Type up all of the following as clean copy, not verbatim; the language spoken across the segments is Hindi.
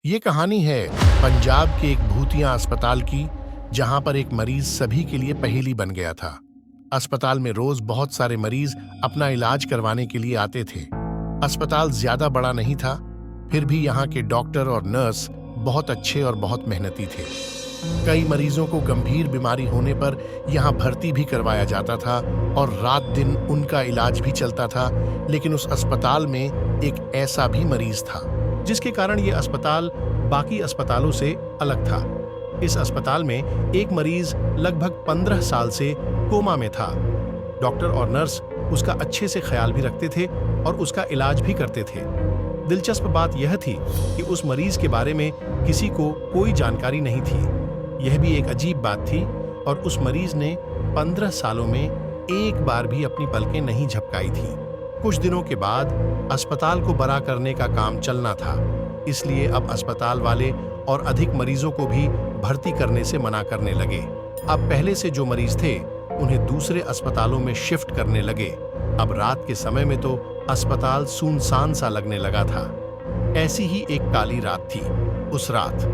ये कहानी है पंजाब के एक भूतिया अस्पताल की, जहां पर एक मरीज सभी के लिए पहेली बन गया था। अस्पताल में रोज बहुत सारे मरीज अपना इलाज करवाने के लिए आते थे। अस्पताल ज्यादा बड़ा नहीं था, फिर भी यहाँ के डॉक्टर और नर्स बहुत अच्छे और बहुत मेहनती थे। कई मरीजों को गंभीर बीमारी होने पर यहाँ भर्ती भी करवाया जाता था और रात दिन उनका इलाज भी चलता था। लेकिन उस अस्पताल में एक ऐसा भी मरीज था जिसके कारण ये अस्पताल बाकी अस्पतालों से अलग था। इस अस्पताल में एक मरीज लगभग 15 साल से कोमा में था। डॉक्टर और नर्स उसका अच्छे से ख्याल भी रखते थे और उसका इलाज भी करते थे। दिलचस्प बात यह थी कि उस मरीज के बारे में किसी को कोई जानकारी नहीं थी। यह भी एक अजीब बात थी और उस मरीज ने 15 सालों में एक बार भी अपनी पलकें नहीं झपकाई थी। कुछ दिनों के बाद अस्पताल को बड़ा करने का काम चलना था, इसलिए अब अस्पताल वाले और अधिक मरीजों को भी भर्ती करने से मना करने लगे। अब पहले से जो मरीज थे उन्हें दूसरे अस्पतालों में शिफ्ट करने लगे। अब रात के समय में तो अस्पताल सुनसान सा लगने लगा था। ऐसी ही एक काली रात थी। उस रात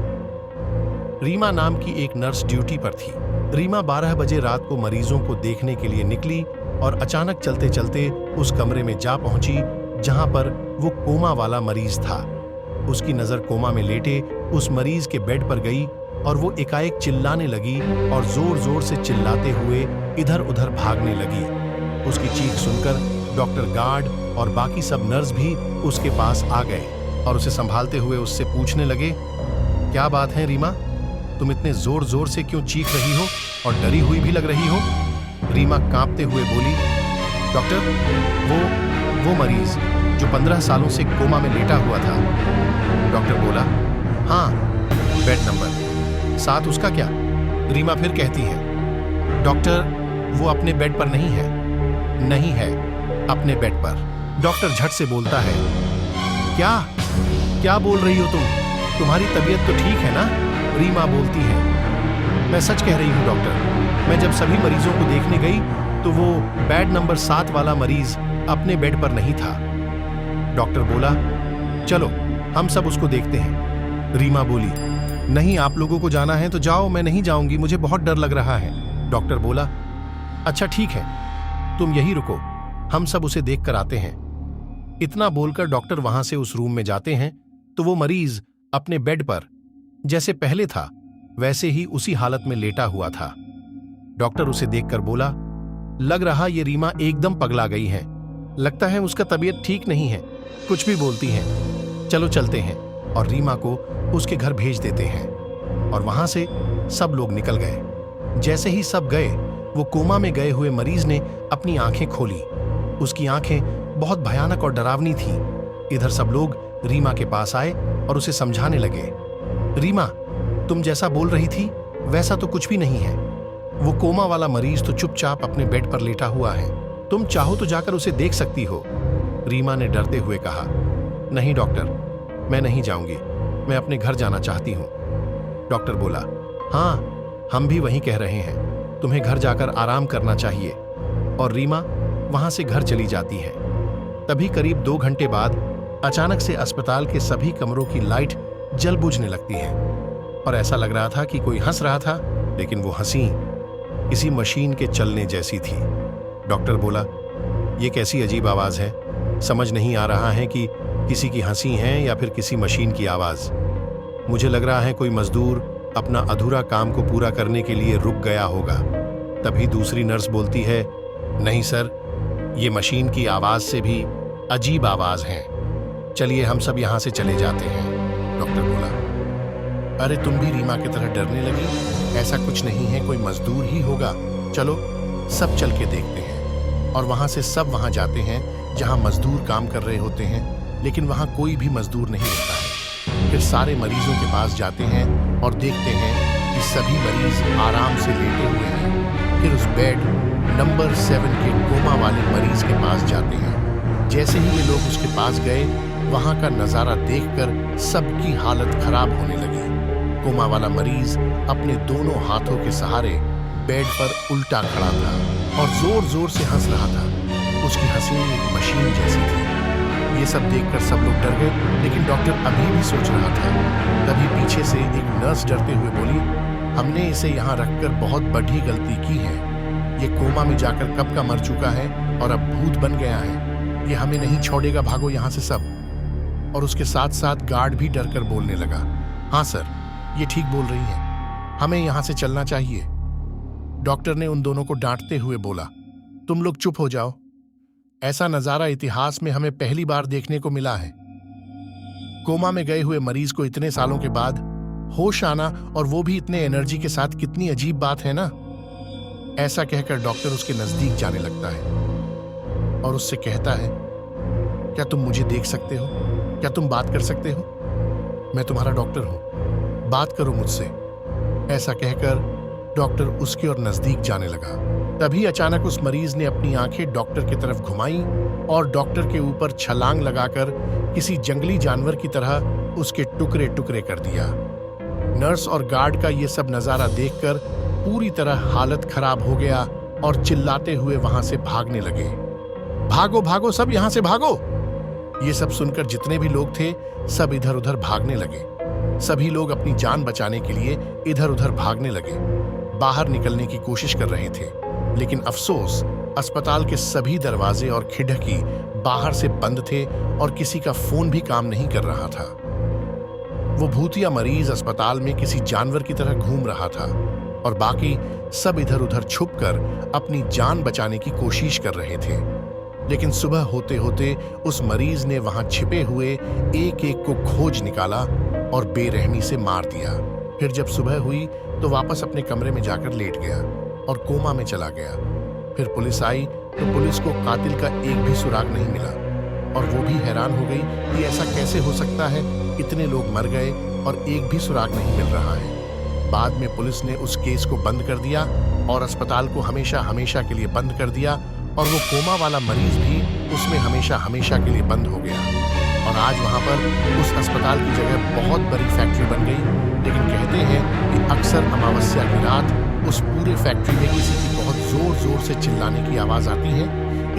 रीमा नाम की एक नर्स ड्यूटी पर थी। रीमा 12 बजे रात को मरीजों को देखने के लिए निकली और अचानक चलते चलते उस कमरे में जा पहुंची जहां पर वो कोमा वाला मरीज था। उसकी नजर कोमा में लेटे उस मरीज के बेड पर गई और वो एकाएक चिल्लाने लगी और जोर जोर से चिल्लाते हुए इधर उधर भागने लगी। उसकी चीख सुनकर डॉक्टर गार्ड और बाकी सब नर्स भी उसके पास आ गए और उसे संभालते हुए उससे पूछने लगे, क्या बात है रीमा, तुम इतने जोर जोर से क्यों चीख रही हो और डरी हुई भी लग रही हो? रीमा कांपते हुए बोली, डॉक्टर, वो मरीज जो 15 सालों से कोमा में लेटा हुआ था। डॉक्टर बोला, हाँ, बेड नंबर 7 उसका क्या? रीमा फिर कहती है, डॉक्टर, वो अपने बेड पर नहीं है। नहीं है, अपने बेड पर। डॉक्टर झट से बोलता है, क्या बोल रही हो तुम? तुम्हारी तबीयत तो ठीक है ना? रीमा बोलती है, मैं सच कह रही हूँ डॉक्टर। मैं जब सभी मरीजों को देखने गई तो वो बेड नंबर 7 वाला मरीज अपने बेड पर नहीं था। डॉक्टर बोला, चलो हम सब उसको देखते हैं। रीमा बोली, नहीं, आप लोगों को जाना है तो जाओ, मैं नहीं जाऊंगी, मुझे बहुत डर लग रहा है। डॉक्टर बोला, अच्छा ठीक है, तुम यही रुको, हम सब उसे देख कर आते हैं। इतना बोलकर डॉक्टर वहां से उस रूम में जाते हैं तो वो मरीज अपने बेड पर जैसे पहले था वैसे ही उसी हालत में लेटा हुआ था। डॉक्टर उसे देखकर बोला, लग रहा ये रीमा एकदम पगला गई है, लगता है उसका तबीयत ठीक नहीं है, कुछ भी बोलती है। चलो चलते हैं। और रीमा को उसके घर भेज देते हैं और वहां से सब लोग निकल गए। जैसे ही सब गए, वो कोमा में गए हुए मरीज ने अपनी आंखें खोली। उसकी आंखें बहुत भयानक और डरावनी थीं। इधर सब लोग रीमा के पास आए और उसे समझाने लगे, रीमा, तुम जैसा बोल रही थी वैसा तो कुछ भी नहीं है। वो कोमा वाला मरीज तो चुपचाप अपने बेड पर लेटा हुआ है, तुम चाहो तो जाकर उसे देख सकती हो। रीमा ने डरते हुए कहा, नहीं डॉक्टर, मैं नहीं जाऊंगी, मैं अपने घर जाना चाहती हूं। डॉक्टर बोला, हाँ, हम भी वही कह रहे हैं, तुम्हें घर जाकर आराम करना चाहिए। और रीमा वहां से घर चली जाती है। तभी करीब 2 घंटे बाद अचानक से अस्पताल के सभी कमरों की लाइट जल बुझने लगती है और ऐसा लग रहा था कि कोई हंस रहा था, लेकिन वो हंसी किसी मशीन के चलने जैसी थी। डॉक्टर बोला, ये कैसी अजीब आवाज है, समझ नहीं आ रहा है कि किसी की हंसी है या फिर किसी मशीन की आवाज। मुझे लग रहा है कोई मजदूर अपना अधूरा काम को पूरा करने के लिए रुक गया होगा। तभी दूसरी नर्स बोलती है, नहीं सर, ये मशीन की आवाज से भी अजीब आवाज है, चलिए हम सब यहां से चले जाते हैं। डॉक्टर बोला, अरे तुम भी रीमा की तरह डरने लगी? ऐसा कुछ नहीं है, कोई मजदूर ही होगा, चलो सब चल के देखते हैं। और वहां से सब वहां जाते हैं जहां मजदूर काम कर रहे होते हैं, लेकिन वहां कोई भी मजदूर नहीं होता है। फिर सारे मरीजों के पास जाते हैं और देखते हैं कि सभी मरीज आराम से लेटे हुए हैं। फिर उस बेड नंबर 7 के कोमा वाले मरीज के पास जाते हैं। जैसे ही ये लोग उसके पास गए, वहां का नजारा देखकर सबकी हालत खराब होने लगी। कोमा वाला मरीज अपने दोनों हाथों के सहारे बेड पर उल्टा खड़ा था और जोर जोर से हंस रहा था। उसकी हंसी एक मशीन जैसी थी। ये सब देखकर सब लोग डर गए, लेकिन डॉक्टर अभी भी सोच रहा था। तभी पीछे से एक नर्स डरते हुए बोली, हमने इसे यहाँ रखकर बहुत बड़ी गलती की है। ये कोमा में जाकर कब का मर चुका है और अब भूत बन गया है। ये हमें नहीं छोड़ेगा, भागो यहाँ से सब। और उसके साथ साथ गार्ड भी डर कर बोलने लगा, हाँ सर, ये ठीक बोल रही हैं, हमें यहाँ से चलना चाहिए। डॉक्टर ने उन दोनों को डांटते हुए बोला, तुम लोग चुप हो जाओ। ऐसा नजारा इतिहास में हमें पहली बार देखने को मिला है। कोमा में गए हुए मरीज को इतने सालों के बाद होश आना, और वो भी इतने एनर्जी के साथ, कितनी अजीब बात है ना। ऐसा कहकर डॉक्टर उसके नजदीक जाने लगता है और उससे कहता है, क्या तुम मुझे देख सकते हो? क्या तुम बात कर सकते हो? मैं तुम्हारा डॉक्टर हूं, बात करो मुझसे। ऐसा कहकर डॉक्टर उसकी ओर नजदीक जाने लगा। तभी अचानक उस मरीज ने अपनी आंखें डॉक्टर की तरफ घुमाई और डॉक्टर के ऊपर छलांग लगाकर किसी जंगली जानवर की तरह उसके टुकड़े टुकड़े कर दिया। नर्स और गार्ड का ये सब नजारा देखकर पूरी तरह हालत खराब हो गया और चिल्लाते हुए वहां से भागने लगे, भागो भागो सब, यहां से भागो। ये सब सुनकर जितने भी लोग थे सब इधर उधर भागने लगे। सभी लोग अपनी जान बचाने के लिए इधर उधर भागने लगे, बाहर निकलने की कोशिश कर रहे थे। लेकिन अफसोस, अस्पताल के सभी दरवाजे और खिड़की बाहर से बंद थे और किसी का फोन भी काम नहीं कर रहा था। वो भूतिया मरीज अस्पताल में किसी जानवर की तरह घूम रहा था और बाकी सब इधर उधर छुपकर अपनी जान बचाने की कोशिश कर रहे थे। लेकिन सुबह होते होते उस मरीज ने वहां छिपे हुए एक एक को खोज निकाला और बेरहमी से मार दिया। फिर जब सुबह हुई तो वापस अपने कमरे में जाकर लेट गया और कोमा में चला गया। फिर पुलिस आई तो पुलिस को कातिल का एक भी सुराग नहीं मिला और वो भी हैरान हो गई कि ऐसा कैसे हो सकता है, इतने लोग मर गए और एक भी सुराग नहीं मिल रहा है। बाद में पुलिस ने उस केस को बंद कर दिया और अस्पताल को हमेशा हमेशा के लिए बंद कर दिया और वो कोमा वाला मरीज भी उसमें हमेशा हमेशा के लिए बंद हो गया। और आज वहां पर उस अस्पताल की जगह बहुत बड़ी फैक्ट्री बन गई। लेकिन कहते हैं कि अक्सर अमावस्या की रात उस पूरे फैक्ट्री में किसी की बहुत जोर जोर से चिल्लाने की आवाज आती है,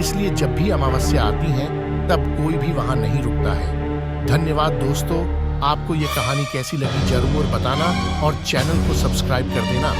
इसलिए जब भी अमावस्या आती है तब कोई भी वहां नहीं रुकता है। धन्यवाद दोस्तों, आपको ये कहानी कैसी लगी जरूर बताना और चैनल को सब्सक्राइब कर देना।